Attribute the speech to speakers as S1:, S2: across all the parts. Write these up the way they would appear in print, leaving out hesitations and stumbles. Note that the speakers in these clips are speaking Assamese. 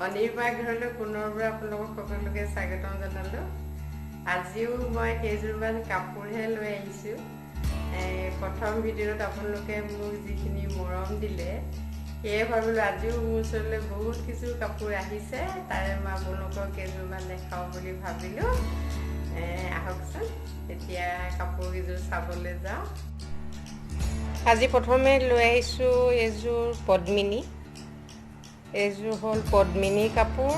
S1: অনিৰ্বাণ ঘৰলৈ পুনৰবাৰ আপোনালোকক সকলোকে স্বাগতম জনালোঁ। আজিও মই কেইযোৰমান কাপোৰহে লৈ আহিছোঁ। প্ৰথম ভিডিঅ'ত আপোনালোকে মোক যিখিনি মৰম দিলে, সেয়ে ভাবিলোঁ আজিও মোৰ ওচৰলৈ বহুত কিছু কাপোৰ আহিছে, তাৰে মই আপোনালোকক কেইযোৰমান দেখাওঁ বুলি ভাবিলোঁ। আহকচোন এতিয়া কাপোৰকেইযোৰ চাবলৈ যাওঁ। আজি প্ৰথমে লৈ আহিছোঁ এইযোৰ পদ্মিনী। এইযোৰ হ'ল পদ্মিনী কাপোৰ।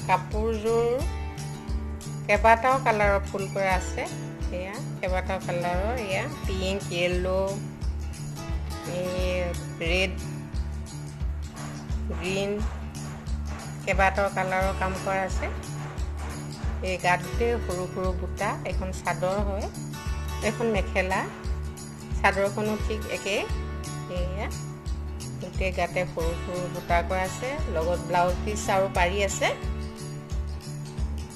S1: কাপোৰযোৰ কেইবাটাও কালাৰৰ ফুল কৰা আছে। এয়া কেইবাটাও কালাৰৰ, এয়া পিংক, য়েল্লো, ৰেড, গ্ৰীণ, কেইবাটাও কালাৰৰ কাম কৰা আছে। এই গাতে সৰু সৰু বুটা। এখন চাদৰ হয়, এখন মেখেলা। চাদৰখনো ঠিক একেই। এয়া গোটেই গাতে সৰু সৰু বুটা কৰা আছে, লগত ব্লাউজ পিচ আৰু পাৰি আছে।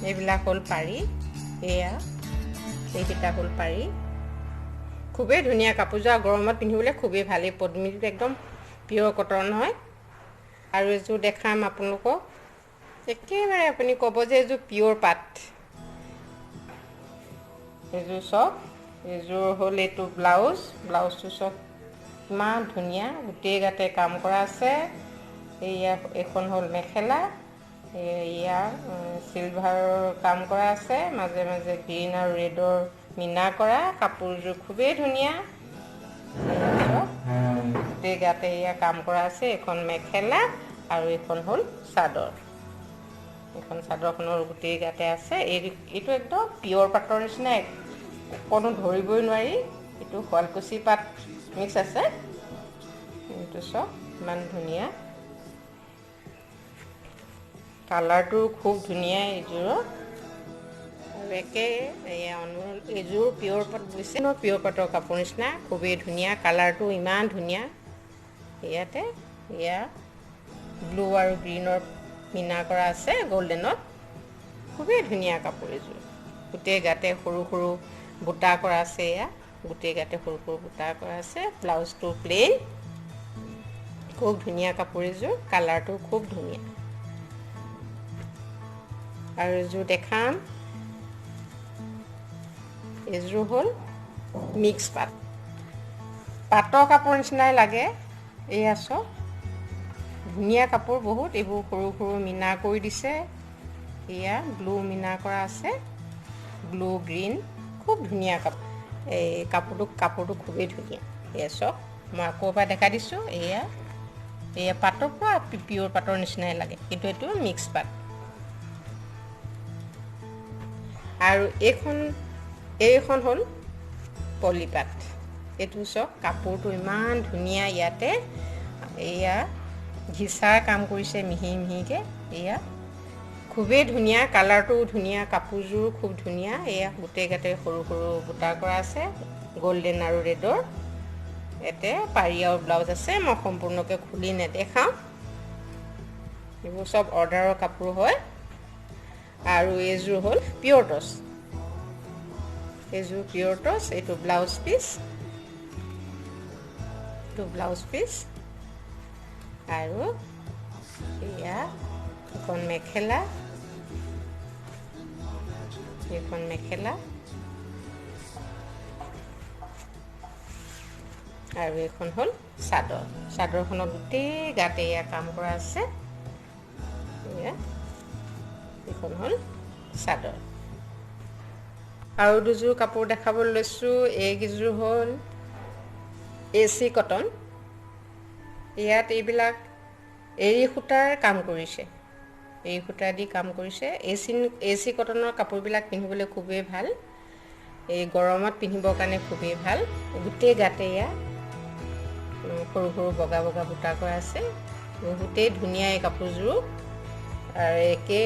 S1: এইবিলাক হ'ল পাৰি। এয়া এইকেইটা হ'ল পাৰি। খুবেই ধুনীয়া কাপোৰযোৰ, গৰমত পিন্ধিবলৈ খুবেই ভাল। এই পদ্মিনীটো একদম পিয়ৰ কটন হয়। আৰু এযোৰ দেখাম আপোনালোকক, একেবাৰে আপুনি ক'ব যে এইযোৰ পিয়ৰ পাট। এইযোৰ চাওক, এইযোৰ হ'ল এইটো ব্লাউজটো চাওক ইমান ধুনীয়া, গোটেই গাতে কাম কৰা আছে। এইখন হ'ল মেখেলা। ইয়াৰ চিলভাৰৰ কাম কৰা আছে, মাজে মাজে গ্ৰীণ আৰু ৰেডৰ মিনা কৰা। কাপোৰযোৰ খুবেই ধুনীয়া, গোটেই গাতে এয়া কাম কৰা আছে। এইখন মেখেলা আৰু এইখন হ'ল চাদৰ। এইখন চাদৰখনৰ গোটেই গাতে আছে। এইটো একদম পিয়ৰ পাটৰ নিচিনা, কোনো ধৰিবই নোৱাৰি। এইটো শুৱালকুছি পাট মিক্স আছে। এইটো চাওক ইমান ধুনীয়া, কালাৰটো খুব ধুনীয়া এইযোৰৰ। আৰু এইযোৰ পিয়ৰ পাট বুজিছে ন, পিয়ৰ পাটৰ কাপোৰ নিচিনা খুবেই ধুনীয়া। কালাৰটো ইমান ধুনীয়া। এয়া ব্লু আৰু গ্ৰীণৰ মিনা কৰা আছে, গল্ডেনত। খুবেই ধুনীয়া কাপোৰ এইযোৰ। গোটেই গাতে সৰু সৰু বুটা কৰা আছে। এয়া গোটেই গাতে সৰু সৰু বুটা কৰা আছে। ব্লাউজটো প্লেইন। খুব ধুনীয়া কাপোৰ এইযোৰ, কালাৰটো খুব ধুনীয়া। আৰু এযোৰ দেখাম, এইযোৰ হ'ল মিক্স পাট। পাটৰ কাপোৰ নিচিনাই লাগে। এয়া চাওক ধুনীয়া কাপোৰ বহুত। এইবোৰ সৰু সৰু মিনা কৰি দিছে। এয়া ব্লু মিনা কৰা আছে, ব্লু গ্ৰীণ, খুব ধুনীয়া কাপোৰ। এই কাপোৰটো খুবেই ধুনীয়া। এয়া চাওক, মই আকৌ এবাৰ দেখাই দিছোঁ। এয়া পাটৰ পৰা পিয়ৰ পাটৰ নিচিনাই লাগে, কিন্তু এইটো মিক্স পাট। আৰু এইখন হ'ল পলিপাট। এইটো চাওক কাপোৰটো ইমান ধুনীয়া। ইয়াতে এয়া ঘিচাৰ কাম কৰিছে মিহি মিহিকৈ। এয়া খুবেই ধুনীয়া, কালাৰটোও ধুনীয়া, কাপোৰযোৰো খুব ধুনীয়া। এয়া গোটেই গাতে সৰু সৰু বুটা কৰা আছে, গল্ডেন আৰু ৰেডৰ। ইয়াতে পাৰি আৰু ব্লাউজ আছে। মই সম্পূৰ্ণকৈ খুলি নেদেখাওঁ, এইবোৰ চব অৰ্ডাৰৰ কাপোৰ হয়। আৰু এইযোৰ হ'ল পিয়ৰ টচ। এইযোৰ পিয়ৰ টচ। এইটো ব্লাউজ পিচ। আৰু এয়া এইখন মেখেলা। আৰু এইখন হ'ল চাদৰ। চাদৰখনত গোটেই গাতে এয়া কাম কৰা আছে। এইখন হ'ল চাদৰ। আৰু দুযোৰ কাপোৰ দেখাবলৈ লৈছোঁ। এইকেইযোৰ হ'ল AC কটন। ইয়াত এইবিলাক এৰী সূতাৰ কাম কৰিছে, এৰী সূতা দি কাম কৰিছে। AC কটনৰ কাপোৰবিলাক পিন্ধিবলৈ খুবেই ভাল। এই গৰমত পিন্ধিবৰ কাৰণে খুবেই ভাল। গোটেই গাতে এয়া সৰু সৰু বগা বগা বুটা কৰা আছে। বহুতেই ধুনীয়া এই কাপোৰযোৰো। আৰু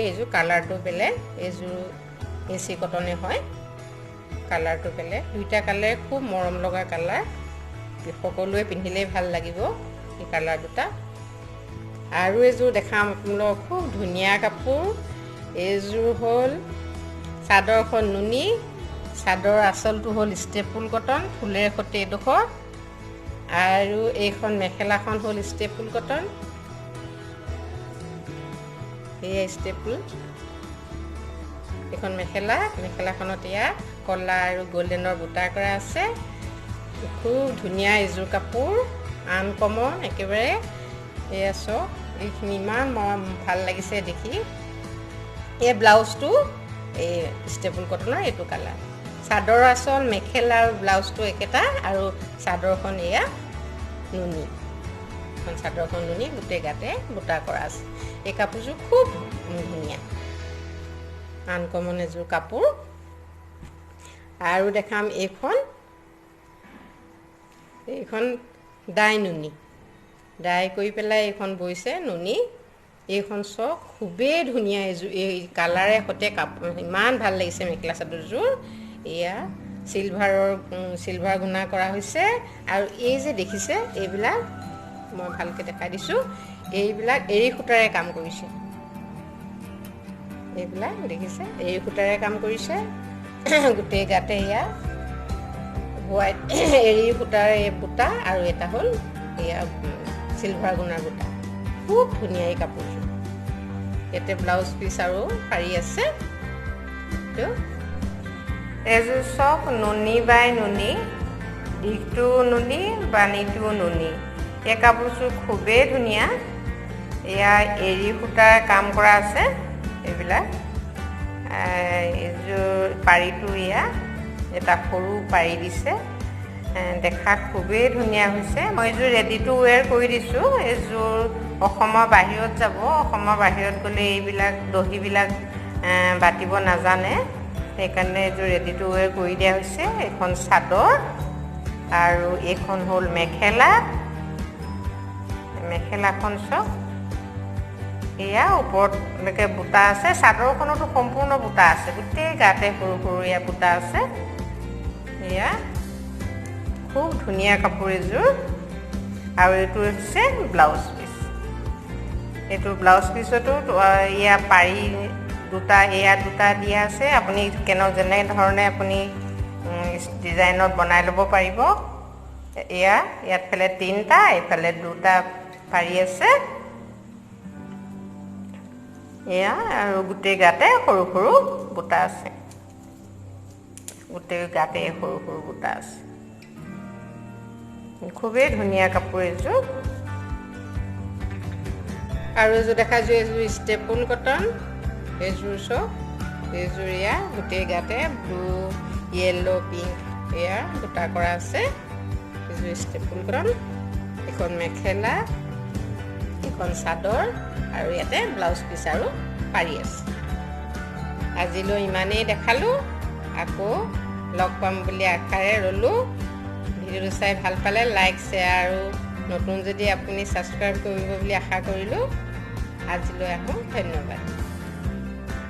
S1: এইযোৰ কালাৰটো বেলেগ। এইযোৰ AC কটনে হয়, কালাৰটো বেলেগ। দুইটা কালাৰ খুব মৰম লগা কালাৰ, সকলোৱে পিন্ধিলেই ভাল লাগিব এই কালাৰ দুটা। আৰু এযোৰ দেখাম আপোনালোকক, খুব ধুনীয়া কাপোৰ। এইযোৰ হ'ল চাদৰখন নুনি। চাদৰ আঁচলটো হ'ল ষ্টেপুল কটন, ফুলেৰে সৈতে এডোখৰ। আৰু এইখন মেখেলাখন হ'ল ষ্টেপুল কটন। এয়া ষ্টেপুল এখন মেখেলাখনত এয়া কলা আৰু গোল্ডেনৰ বুটা কৰা আছে খুব ধুনীয়া এযোৰ কাপোৰ আনকমন একেবাৰে এয়া চক এইখিনি ইমান ভাল লাগিছে দেখি এই ব্লাউজটো এই ষ্টেপুল কটনৰ এইটো কালাৰ চাদৰ আচল মেখেলা আৰু ব্লাউজটো একেটা আৰু চাদৰখন এয়া নুনি চাদৰখন নুনি গোটেই গাতে বুটা কৰা আছে এই কাপোৰযোৰ খুব ধুনীয়া আনকমন এযোৰ কাপোৰ আৰু দেখাম এইখন ডাই নুনি ডাই কৰি পেলাই এইখন বৈছে নুনি এইখন চক খুবেই ধুনীয়া এই কালাৰে সৈতে কাপোৰ ইমান ভাল লাগিছে মেখেলা চাদৰযোৰ এয়া চিলভাৰ গুণা কৰা হৈছে আৰু এই যে দেখিছে এইবিলাক মই ভালকৈ দেখাই দিছোঁ এইবিলাক এৰী সূতাৰে কাম কৰিছে এইবিলাক দেখিছে এৰী সূতাৰে কাম কৰিছে গোটেই গাতে এয়া হোৱাইট এৰী সূতাৰ এই বুটা আৰু এটা হ'ল এয়া চিলভাৰ গুণাৰ বুটা খুব ধুনীয়া এই কাপোৰযোৰ ইয়াতে ব্লাউজ পিচ আৰু পাৰি আছে এযোৰ চব নুনি বাই নুনি দীঘটো নুনি বাণীটো নুনি এই কাপোৰযোৰ খুবেই ধুনীয়া এয়া এৰী সূতাৰ কাম কৰা আছে এইবিলাক এইযোৰ পাৰিটো এয়া এটা সৰু পাৰি দিছে দেখাত খুবেই ধুনীয়া হৈছে মই এইযোৰ ৰেডি টু ৱেৰ কৰি দিছোঁ এইযোৰ অসমৰ বাহিৰত যাব অসমৰ বাহিৰত গ'লে এইবিলাক দহিবিলাক বাতিব নাজানে সেইকাৰণে এইযোৰ ৰেডি টু ৱেৰ কৰি দিয়া হৈছে এখন চাদৰ আৰু এইখন হ'ল মেখেলাখন চব এয়া ওপৰলৈকে বুটা আছে চাদৰখনতো সম্পূৰ্ণ বুটা আছে গোটেই গাতে সৰু সৰু এয়া বুটা আছে এয়া খুব ধুনীয়া কাপোৰ এযোৰ আৰু এইটো হৈছে ব্লাউজ পিচ এইটো ব্লাউজ পিচতো এয়া পাৰি দুটা দিয়া আছে আপুনি যেনে ধৰণে আপুনি ডিজাইনত বনাই ল'ব পাৰিব ইয়াত ফালে 3টা এইফালে 2টা পাৰি আছে এয়া আৰু গোটেই গাতে সৰু সৰু বুটা আছে গোটেই গাতে সৰু সৰু বুটা আছে খুবেই ধুনীয়া কাপোৰ এযোৰ আৰু এযোৰ দেখাইছোঁ এইযোৰ ষ্টেপুল কটন এইযোৰ চব এইযোৰ এয়া গোটেই গাতে ব্লু য়েল্লো পিংক এয়া বুটা কৰা আছে এইযোৰ ষ্টেপুল কটন এখন মেখেলা এখন চাদৰ আৰু ইয়াতে ব্লাউজ পিচ আৰু পাৰি আছে আজিলৈ ইমানেই দেখালোঁ আকৌ লগ পাম বুলি আশাৰে ৰ'লোঁ ভিডিঅ'টো চাই ভাল পালে লাইক শ্বেয়াৰ আৰু নতুন যদি আপুনি ছাবস্ক্ৰাইব কৰিব বুলি আশা কৰিলোঁ আজিলৈ আহোঁ ধন্যবাদ